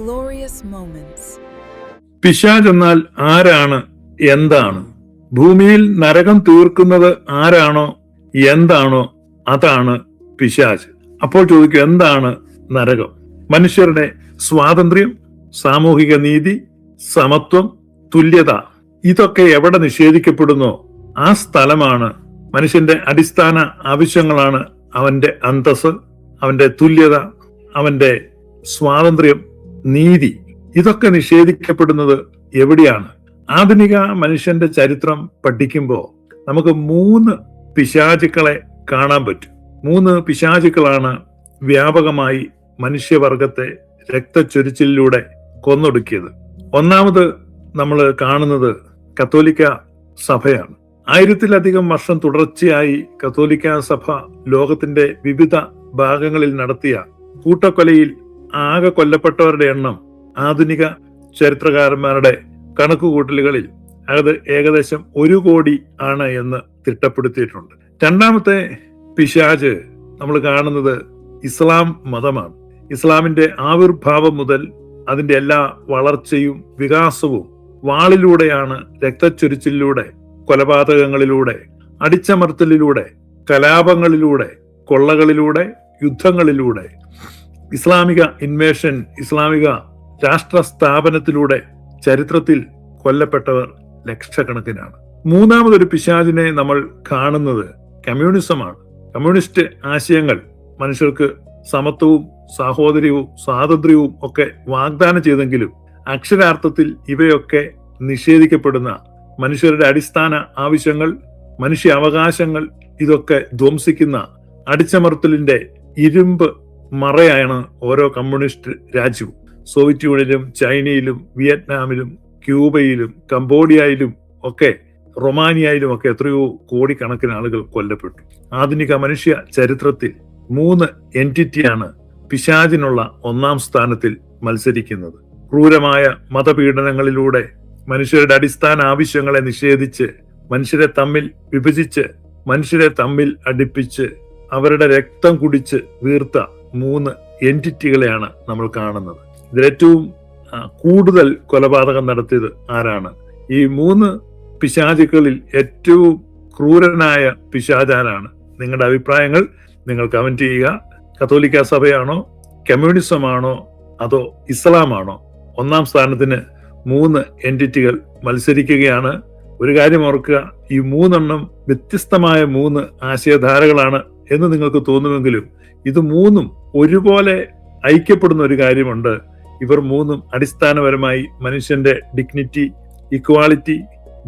glorious moments. പിശാച് എന്നാൽ ആരാണ്, എന്താണ്? ഭൂമിയിൽ നരകം തീർക്കുന്നത് ആരാണോ, എന്താണോ അതാണ് പിശാച്. അപ്പോൾ ചോദിക്കും, എന്താണ് നരകം? മനുഷ്യരുടെ സ്വാതന്ത്ര്യം, സാമൂഹിക നീതി, സമത്വം, തുല്യത ഇതൊക്കെ എവിടെ നിഷേധിക്കപ്പെടുന്നോ ആ സ്ഥലമാണ്. മനുഷ്യന്റെ അടിസ്ഥാന ആവശ്യങ്ങളാണ് അവന്റെ അന്തസ്, അവന്റെ തുല്യത, അവന്റെ സ്വാതന്ത്ര്യം, നീതി ഇതൊക്കെ നിഷേധിക്കപ്പെടുന്നത് എവിടെയാണ്? ആധുനിക മനുഷ്യന്റെ ചരിത്രം പഠിക്കുമ്പോൾ നമുക്ക് 3 പിശാചുക്കളെ കാണാൻ പറ്റും. 3 പിശാചുക്കളാണ് വ്യാപകമായി മനുഷ്യവർഗത്തെ രക്തച്ചൊരിച്ചിലൂടെ കൊന്നൊടുക്കിയത്. ഒന്നാമത് നമ്മൾ കാണുന്നത് കത്തോലിക്ക സഭയാണ്. 1000-ലധികം വർഷം തുടർച്ചയായി കത്തോലിക്ക സഭ ലോകത്തിന്റെ വിവിധ ഭാഗങ്ങളിൽ നടത്തിയ കൂട്ടക്കൊലയിൽ ആകെ കൊല്ലപ്പെട്ടവരുടെ എണ്ണം ആധുനിക ചരിത്രകാരന്മാരുടെ കണക്കുകൂട്ടലുകളിൽ അത് ഏകദേശം 1 കോടി ആണ് എന്ന് തിട്ടപ്പെടുത്തിയിട്ടുണ്ട്. രണ്ടാമത്തെ പിശാച് നമ്മൾ കാണുന്നത് ഇസ്ലാം മതമാണ്. ഇസ്ലാമിന്റെ ആവിർഭാവം മുതൽ അതിന്റെ എല്ലാ വളർച്ചയും വികാസവും വാളിലൂടെയാണ്, രക്തച്ചൊരിച്ചിലൂടെ, കൊലപാതകങ്ങളിലൂടെ, അടിച്ചമർത്തലിലൂടെ, കലാപങ്ങളിലൂടെ, കൊള്ളകളിലൂടെ, യുദ്ധങ്ങളിലൂടെ, ഇസ്ലാമിക ഇൻവേഷൻ, ഇസ്ലാമിക രാഷ്ട്ര സ്ഥാപനത്തിലൂടെ ചരിത്രത്തിൽ കൊല്ലപ്പെട്ടവർ ലക്ഷക്കണക്കിനാണ്. മൂന്നാമതൊരു പിശാചിനെ നമ്മൾ കാണുന്നത് കമ്മ്യൂണിസമാണ്. കമ്മ്യൂണിസ്റ്റ് ആശയങ്ങൾ മനുഷ്യർക്ക് സമത്വവും സാഹോദര്യവും സ്വാതന്ത്ര്യവും ഒക്കെ വാഗ്ദാനം ചെയ്തെങ്കിലും അക്ഷരാർത്ഥത്തിൽ ഇവയൊക്കെ നിഷേധിക്കപ്പെടുന്ന, മനുഷ്യരുടെ അടിസ്ഥാന ആവശ്യങ്ങൾ, മനുഷ്യ അവകാശങ്ങൾ ഇതൊക്കെ ധ്വംസിക്കുന്ന അടിച്ചമർത്തലിന്റെ ഇരുമ്പ് മറയാണ് ഓരോ കമ്മ്യൂണിസ്റ്റ് രാജ്യവും. സോവിയറ്റ് യൂണിയനിലും ചൈനയിലും വിയറ്റ്നാമിലും ക്യൂബയിലും കംബോഡിയയിലും ഒക്കെ റൊമാനിയയിലും ഒക്കെ എത്രയോ കോടിക്കണക്കിന് ആളുകൾ കൊല്ലപ്പെട്ടു. ആധുനിക മനുഷ്യ ചരിത്രത്തിൽ 3 എൻറ്റിറ്റിയാണ് പിശാചിനുള്ള 1-ാം സ്ഥാനത്തിൽ മത്സരിക്കുന്നത്. ക്രൂരമായ മതപീഡനങ്ങളിലൂടെ മനുഷ്യരുടെ അടിസ്ഥാന ആവശ്യങ്ങളെ നിഷേധിച്ച്, മനുഷ്യരെ തമ്മിൽ വിഭജിച്ച്, മനുഷ്യരെ തമ്മിൽ അടുപ്പിച്ച്, അവരുടെ രക്തം കുടിച്ച് വീർത്ത 3 എൻറ്റിറ്റികളെയാണ് നമ്മൾ കാണുന്നത്. ഇതിലേറ്റവും കൂടുതൽ കൊലപാതകം നടത്തിയത് ആരാണ്? ഈ 3 പിശാചുക്കളിൽ ഏറ്റവും ക്രൂരനായ പിശാചാരാണ്? നിങ്ങളുടെ അഭിപ്രായങ്ങൾ നിങ്ങൾ കമന്റ് ചെയ്യുക. കത്തോലിക്ക സഭയാണോ, കമ്മ്യൂണിസമാണോ, അതോ ഇസ്ലാമാണോ? 1-ാം സ്ഥാനത്തിന് 3 എൻറ്റിറ്റികൾ മത്സരിക്കുകയാണ്. ഒരു കാര്യം ഓർക്കുക, ഈ 3 വ്യത്യസ്തമായ 3 ആശയധാരകളാണ് എന്ന് നിങ്ങൾക്ക് തോന്നുമെങ്കിലും ഇത് 3 ഒരുപോലെ ഐക്യപ്പെടുന്ന ഒരു കാര്യമുണ്ട്. ഇവർ 3 അടിസ്ഥാനപരമായി മനുഷ്യന്റെ ഡിഗ്നിറ്റി, ഇക്വാളിറ്റി,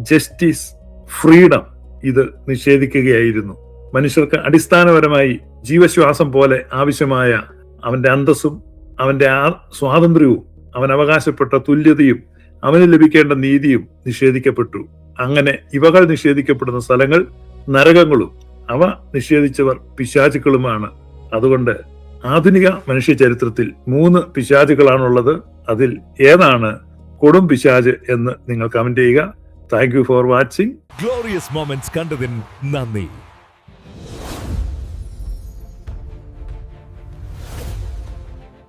ജസ്റ്റിസ്, ഫ്രീഡം ഇത് നിഷേധിക്കുകയായിരുന്നു. മനുഷ്യർക്ക് അടിസ്ഥാനപരമായി ജീവശ്വാസം പോലെ ആവശ്യമായ അവന്റെ അന്തസ്സും അവന്റെ സ്വാതന്ത്ര്യവും അവൻ അവകാശപ്പെട്ട തുല്യതയും അവന് ലഭിക്കേണ്ട നീതിയും നിഷേധിക്കപ്പെട്ടു. അങ്ങനെ ഇവകൾ നിഷേധിക്കപ്പെടുന്ന സ്ഥലങ്ങൾ നരകങ്ങളും അവ നിഷേധിച്ചവർ പിശാചുക്കളുമാണ്. അതുകൊണ്ട് ആധുനിക മനുഷ്യ ചരിത്രത്തിൽ 3 പിശാചുകളാണുള്ളത്. അതിൽ ഏതാണ് കൊടും പിശാച് എന്ന് നിങ്ങൾ കമന്റ് ചെയ്യുക. Thank you for watching. Glorious moments കണ്ടതിന് നന്ദി.